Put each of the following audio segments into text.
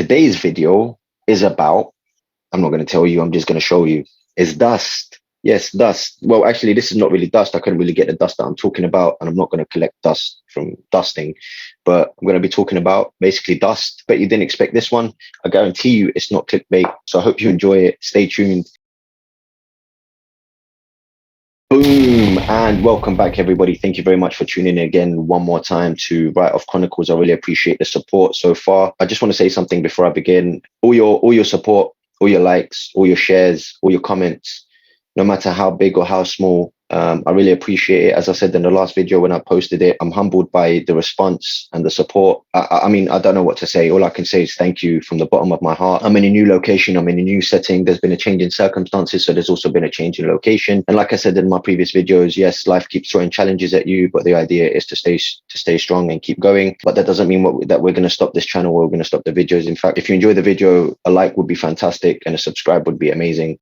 today's video is about, I'm not going to tell you, I'm just going to show you, is dust. Yes, dust. Well, actually, this is not really dust. I couldn't really get the dust that I'm talking about, and I'm not going to collect dust from dusting, but I'm going to be talking about basically dust. But you didn't expect this one. I guarantee you it's not clickbait. So I hope you enjoy it. Stay tuned. Boom, and welcome back, everybody. Thank you very much for tuning in again one more time to Write Off Chronicles. I really appreciate the support so far. I just want to say something before I begin. All your support, all your likes, all your shares, all your comments, no matter how big or how small. I really appreciate it. As I said in the last video when I posted it, I'm humbled by the response and the support. I mean, I don't know what to say. All I can say is thank you from the bottom of my heart. I'm in a new location. I'm in a new setting. There's been a change in circumstances. So there's also been a change in location. And like I said in my previous videos, yes, life keeps throwing challenges at you, but the idea is to stay strong and keep going. But that doesn't mean that we're going to stop this channel or we're going to stop the videos. In fact, if you enjoy the video, a like would be fantastic and a subscribe would be amazing.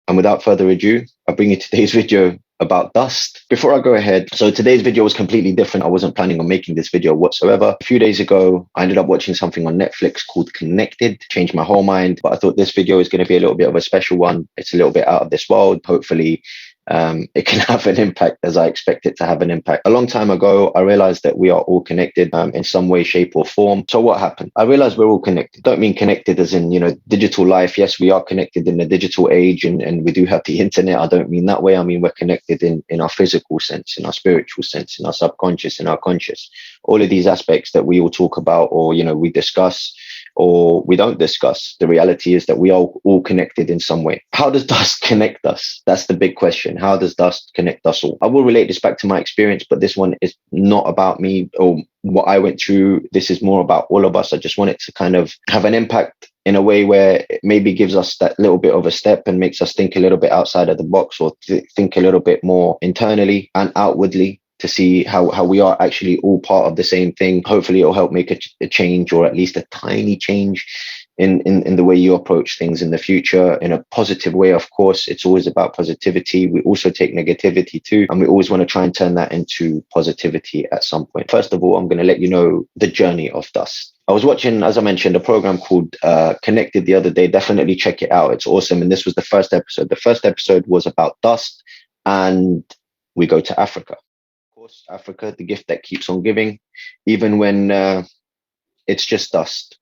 And without further ado, I'll bring you today's video about dust. Before I go ahead, so today's video was completely different. I wasn't planning on making this video whatsoever. A few days ago, I ended up watching something on Netflix called Connected. Changed my whole mind, but I thought this video is going to be a little bit of a special one. It's a little bit out of this world. Hopefully, it can have an impact as I expect it to have an impact. A long time ago, I realized that we are all connected in some way, shape or form. So what happened? I realized we're all connected. Don't mean connected as in, digital life. Yes, we are connected in the digital age and we do have the internet. I don't mean that way. I mean, we're connected in our physical sense, in our spiritual sense, in our subconscious, in our conscious. All of these aspects that we all talk about or, we discuss or we don't discuss. The reality is that we are all connected in some way. How does dust connect us? That's the big question. How does dust connect us all? I will relate this back to my experience, but this one is not about me or what I went through. This is more about all of us. I just want it to kind of have an impact in a way where it maybe gives us that little bit of a step and makes us think a little bit outside of the box or think a little bit more internally and outwardly, to see how we are actually all part of the same thing. Hopefully it'll help make a change, or at least a tiny change in the way you approach things in the future, in a positive way. Of course, it's always about positivity. We also take negativity too, and we always want to try and turn that into positivity at some point. First of all, I'm going to let you know the journey of dust. I was watching, as I mentioned, a program called Connected the other day. Definitely check it out. It's awesome. And this was the first episode. The first episode was about dust, and we go to Africa. Africa, the gift that keeps on giving, even when it's just dust.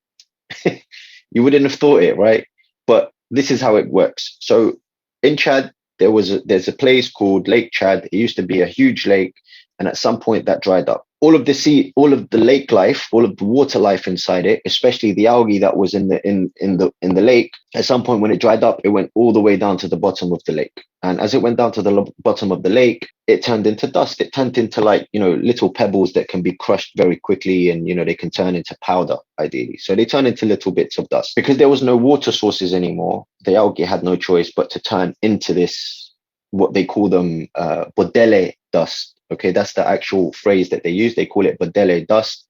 You wouldn't have thought it, right? But this is how it works. So in Chad, there's a place called Lake Chad. It used to be a huge lake, and at some point that dried up. All of the lake life, all of the water life inside it, especially the algae that was in the lake, at some point when it dried up, it went all the way down to the bottom of the lake. And as it went down to the bottom of the lake, it turned into dust. It turned into little pebbles that can be crushed very quickly, and they can turn into powder ideally. So they turn into little bits of dust because there was no water sources anymore. The algae had no choice but to turn into this, what they call them, bodele dust. Okay, that's the actual phrase that they use. They call it bodele dust.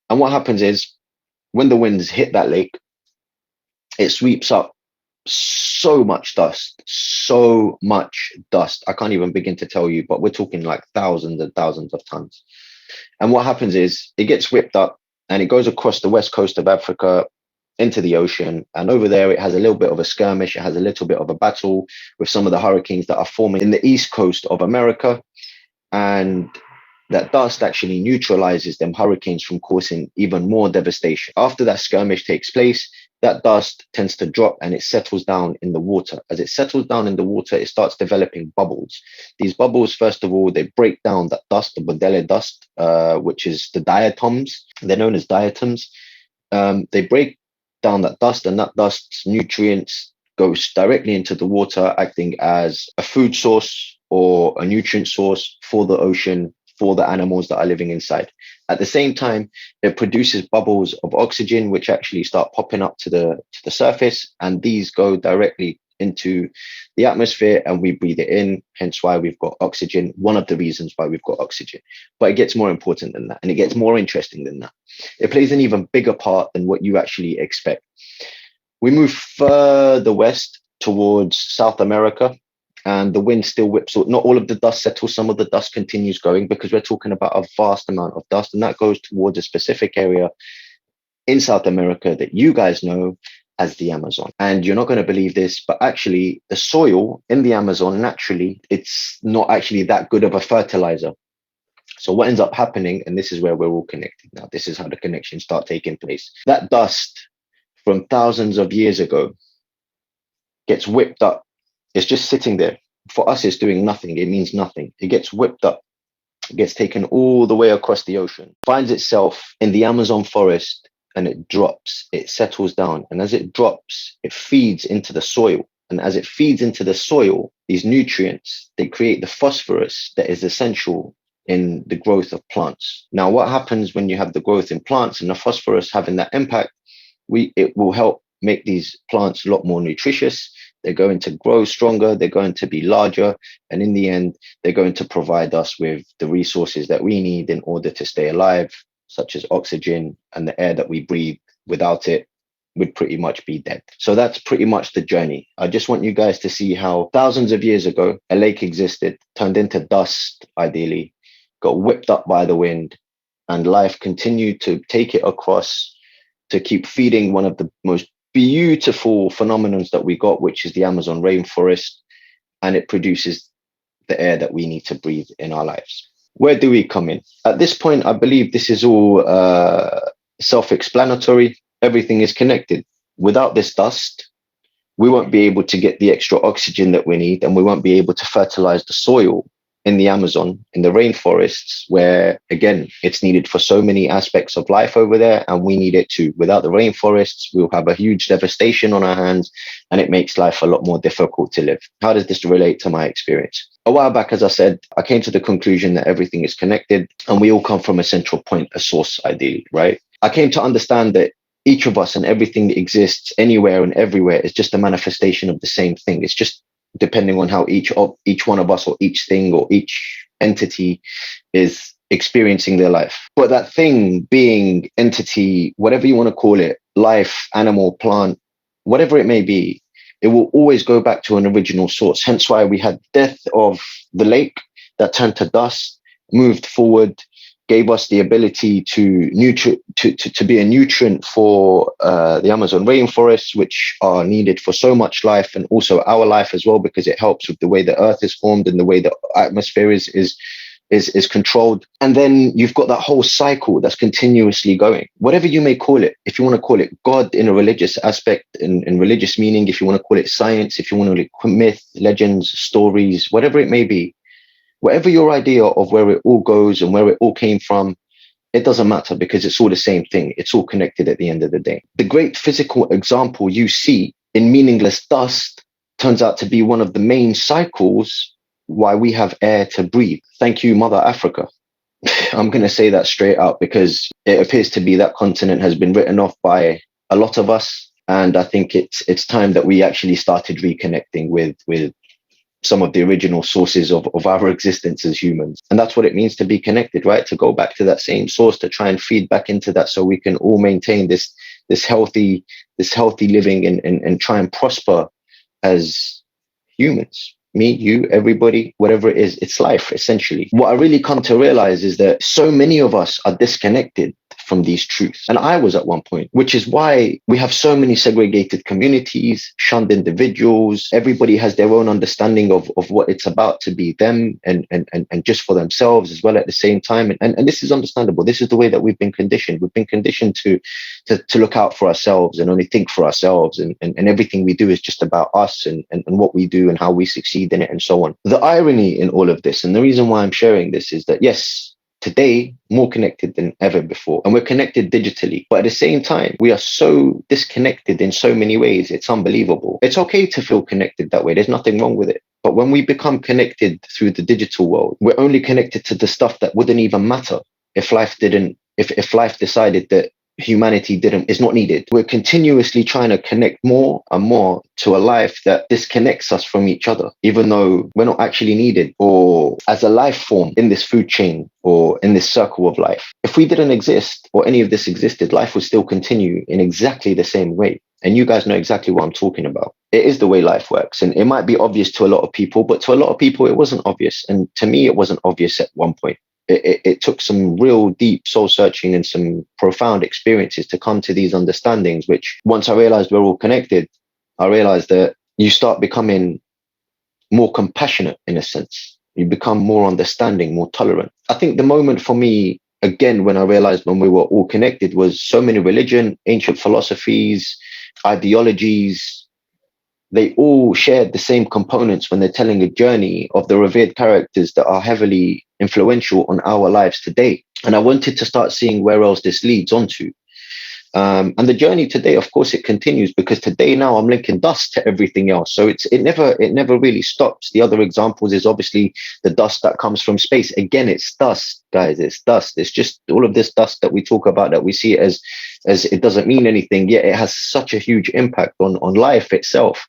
And what happens is when the winds hit that lake, it sweeps up so much dust. I can't even begin to tell you, but we're talking like thousands and thousands of tons. And what happens is it gets whipped up and it goes across the west coast of Africa into the ocean. And over there, it has a little bit of a skirmish. It has a little bit of a battle with some of the hurricanes that are forming in the east coast of America. And that dust actually neutralizes them hurricanes from causing even more devastation. After that skirmish takes place, that dust tends to drop and it settles down in the water. As it settles down in the water, it starts developing bubbles. These bubbles, first of all, they break down that dust, the bodele dust, which is the diatoms. They're known as diatoms. They break down that dust, and that dust's nutrients goes directly into the water, acting as a food source or a nutrient source for the ocean, for the animals that are living inside. At the same time, it produces bubbles of oxygen, which actually start popping up to the surface, and these go directly into the atmosphere and we breathe it in, hence why we've got oxygen, one of the reasons why we've got oxygen. But it gets more important than that, and it gets more interesting than that. It plays an even bigger part than what you actually expect. We move further west towards South America, and the wind still whips. Not all of the dust settles. Some of the dust continues going because we're talking about a vast amount of dust, and that goes towards a specific area in South America that you guys know as the Amazon. And you're not going to believe this, but actually the soil in the Amazon, naturally, it's not actually that good of a fertilizer. So what ends up happening, and this is where we're all connected now, this is how the connections start taking place. That dust from thousands of years ago gets whipped up. It's just sitting there. For us, it's doing nothing. It means nothing. It gets whipped up, it gets taken all the way across the ocean, finds itself in the Amazon forest, and it drops, it settles down. And as it drops, it feeds into the soil. And as it feeds into the soil, these nutrients, they create the phosphorus that is essential in the growth of plants. Now, what happens when you have the growth in plants and the phosphorus having that impact? It will help make these plants a lot more nutritious. They're going to grow stronger. They're going to be larger. And in the end, they're going to provide us with the resources that we need in order to stay alive, such as oxygen and the air that we breathe. Without it, we'd pretty much be dead. So that's pretty much the journey. I just want you guys to see how thousands of years ago, a lake existed, turned into dust, ideally, got whipped up by the wind, and life continued to take it across to keep feeding one of the most beautiful phenomenons that we got, which is the Amazon rainforest, and it produces the air that we need to breathe in our lives. Where do we come in? At this point, I believe this is all self-explanatory. Everything is connected. Without this dust, we won't be able to get the extra oxygen that we need, and we won't be able to fertilize the soil in the Amazon, in the rainforests, where, again, it's needed for so many aspects of life over there, and we need it too. Without the rainforests, we'll have a huge devastation on our hands, and it makes life a lot more difficult to live. How does this relate to my experience? A while back, as I said, I came to the conclusion that everything is connected, and we all come from a central point, a source, ideally, right? I came to understand that each of us and everything that exists anywhere and everywhere is just a manifestation of the same thing. It's just depending on how each one of us, or each thing, or each entity is experiencing their life. But that thing, being, entity, whatever you want to call it, life, animal, plant, whatever it may be, it will always go back to an original source. Hence why we had death of the lake that turned to dust, moved forward, gave us the ability to be a nutrient for the Amazon rainforests, which are needed for so much life, and also our life as well, because it helps with the way the earth is formed and the way the atmosphere is controlled. And then you've got that whole cycle that's continuously going. Whatever you may call it, if you want to call it God in a religious aspect, in religious meaning, if you want to call it science, if you want to call it myth, legends, stories, whatever it may be, whatever your idea of where it all goes and where it all came from, it doesn't matter, because it's all the same thing. It's all connected at the end of the day. The great physical example you see in meaningless dust turns out to be one of the main cycles why we have air to breathe. Thank you, Mother Africa. I'm going to say that straight out, because it appears to be that continent has been written off by a lot of us. And I think it's time that we actually started reconnecting with some of the original sources of our existence as humans. And that's what it means to be connected, right? To go back to that same source, to try and feed back into that, so we can all maintain this healthy living and try and prosper as humans. Me, you, everybody, whatever it is, it's life, essentially. What I really come to realize is that so many of us are disconnected from these truths. And I was at one point, which is why we have so many segregated communities, shunned individuals. Everybody has their own understanding of what it's about to be them and just for themselves as well at the same time. And this is understandable. This is the way that we've been conditioned. We've been conditioned to look out for ourselves and only think for ourselves. And everything we do is just about us and what we do and how we succeed in it and so on. The irony in all of this, and the reason why I'm sharing this, is that yes, today, more connected than ever before. And we're connected digitally. But at the same time, we are so disconnected in so many ways. It's unbelievable. It's okay to feel connected that way. There's nothing wrong with it. But when we become connected through the digital world, we're only connected to the stuff that wouldn't even matter if life decided that humanity is not needed. We're continuously trying to connect more and more to a life that disconnects us from each other, even though we're not actually needed, or as a life form in this food chain or in this circle of life. If we didn't exist, or any of this existed, life would still continue in exactly the same way. And you guys know exactly what I'm talking about. It is the way life works. And it might be obvious to a lot of people, but to a lot of people, it wasn't obvious. And to me, it wasn't obvious at one point. it took some real deep soul searching and some profound experiences to come to these understandings, which once I realized we're all connected, I realized that you start becoming more compassionate in a sense. You become more understanding, more tolerant. I think the moment for me, again, when I realized when we were all connected, was so many religion, ancient philosophies, ideologies, they all shared the same components when they're telling a journey of the revered characters that are heavily influential on our lives today. And I wanted to start seeing where else this leads on to. And the journey today, of course, it continues, because today now I'm linking dust to everything else. So it never really stops. The other examples is obviously the dust that comes from space. Again, it's dust, guys. It's dust. It's just all of this dust that we talk about, that we see it as it doesn't mean anything, yet it has such a huge impact on life itself.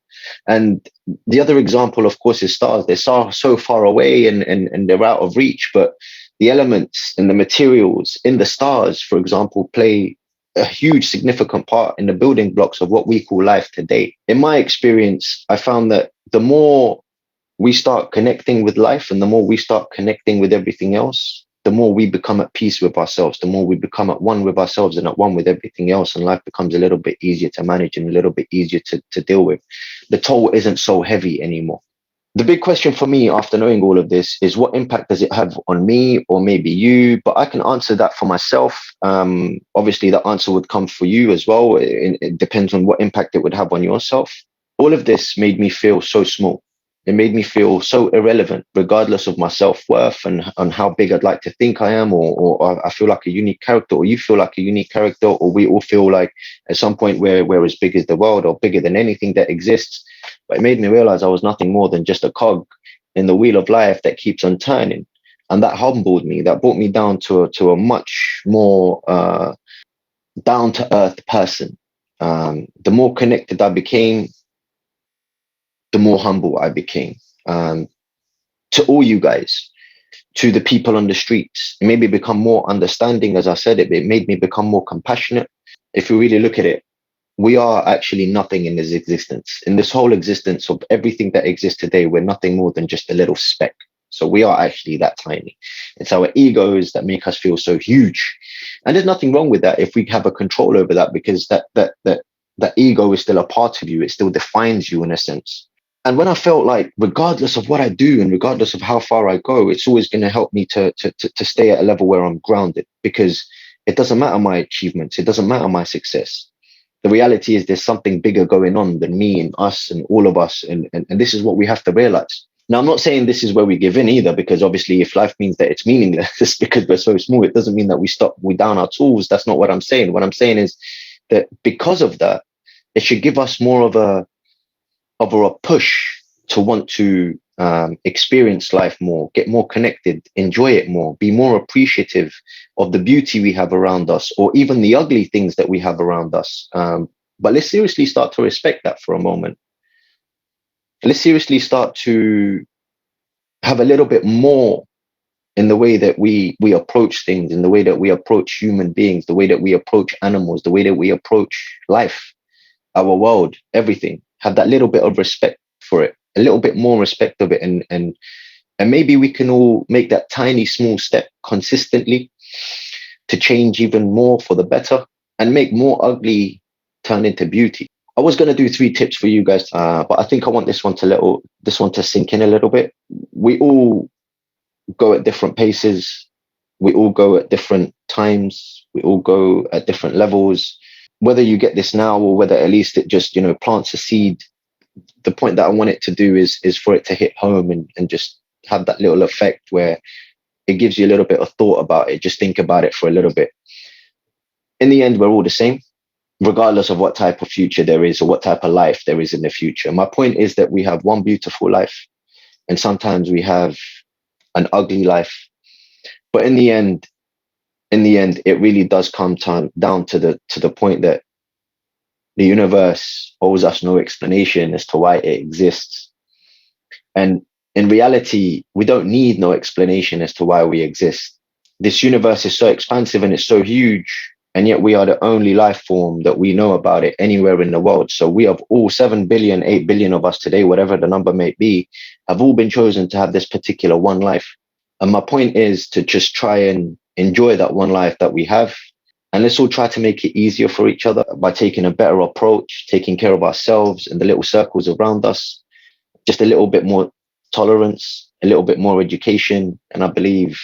And the other example, of course, is stars. They're so far away and they're out of reach, but the elements and the materials in the stars, for example, play a huge significant part in the building blocks of what we call life today. In my experience, I found that the more we start connecting with life and the more we start connecting with everything else, the more we become at peace with ourselves, the more we become at one with ourselves and at one with everything else. And life becomes a little bit easier to manage and a little bit easier to deal with. The toll isn't so heavy anymore. The big question for me after knowing all of this is, what impact does it have on me or maybe you? But I can answer that for myself. Obviously, the answer would come for you as well. It depends on what impact it would have on yourself. All of this made me feel so small. It made me feel so irrelevant, regardless of my self-worth and on how big I'd like to think I am, or I feel like a unique character, or you feel like a unique character, or we all feel like at some point we're as big as the world or bigger than anything that exists. But it made me realize I was nothing more than just a cog in the wheel of life that keeps on turning. And that humbled me. That brought me down to a much more down to earth person. The more connected I became, the more humble I became. To all you guys, to the people on the streets, it made me become more understanding. As I said, it made me become more compassionate. If you really look at it, we are actually nothing in this existence. In this whole existence of everything that exists today, we're nothing more than just a little speck. So we are actually that tiny. It's our egos that make us feel so huge. And there's nothing wrong with that if we have a control over that, because that ego is still a part of you. It still defines you in a sense. And when I felt like, regardless of what I do and regardless of how far I go, it's always going to help me to stay at a level where I'm grounded, because it doesn't matter my achievements. It doesn't matter my success. The reality is there's something bigger going on than me and us and all of us. And this is what we have to realize. Now, I'm not saying this is where we give in either, because obviously if life means that it's meaningless because we're so small, it doesn't mean that we down our tools. That's not what I'm saying. What I'm saying is that because of that, it should give us more of a push to want to experience life more, get more connected, enjoy it more, be more appreciative of the beauty we have around us, or even the ugly things that we have around us. But let's seriously start to respect that for a moment. Let's seriously start to have a little bit more in the way that we approach things, in the way that we approach human beings, the way that we approach animals, the way that we approach life, our world, everything. Have that little bit of respect for it, a little bit more respect of it, and maybe we can all make that tiny small step consistently to change even more for the better and make more ugly turn into beauty. I was going to do 3 tips for you guys, but I think I want this one to sink in a little bit. We all go at different paces. We all go at different times. We all go at different levels. Whether you get this now or whether at least it just, plants a seed, the point that I want it to do is for it to hit home and just have that little effect where it gives you a little bit of thought about it. Just think about it for a little bit. In the end, we're all the same, regardless of what type of future there is or what type of life there is in the future. My point is that we have one beautiful life, and sometimes we have an ugly life. But in the end, it really does come down to the point that the universe owes us no explanation as to why it exists. And in reality, we don't need no explanation as to why we exist. This universe is so expansive and it's so huge, and yet we are the only life form that we know about it anywhere in the world. So we have all 7 billion, 8 billion of us today, whatever the number may be, have all been chosen to have this particular one life. And my point is to just try and enjoy that one life that we have. And let's all try to make it easier for each other by taking a better approach, taking care of ourselves and the little circles around us, just a little bit more tolerance, a little bit more education. And I believe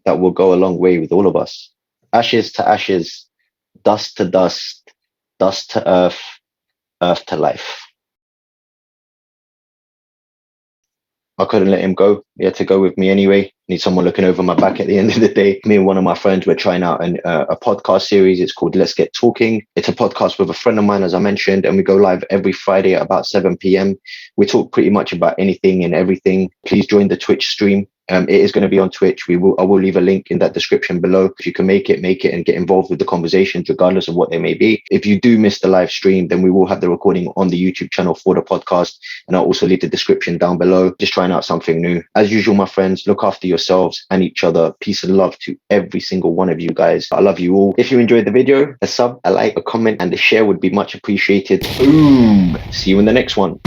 that will go a long way with all of us. Ashes to ashes, dust to dust, dust to earth, earth to life. I couldn't let him go. He had to go with me anyway. Need someone looking over my back at the end of the day. Me and one of my friends were trying out a podcast series. It's called Let's Get Talking. It's a podcast with a friend of mine, as I mentioned, and we go live every Friday at about 7 p.m. We talk pretty much about anything and everything. Please join the Twitch stream. It is going to be on Twitch. I will leave a link in that description below. If you can make it, and get involved with the conversations, regardless of what they may be. If you do miss the live stream, then we will have the recording on the YouTube channel for the podcast. And I'll also leave the description down below. Just trying out something new. As usual, my friends, look after yourselves and each other. Peace and love to every single one of you guys. I love you all. If you enjoyed the video, a sub, a like, a comment, and a share would be much appreciated. Boom. See you in the next one.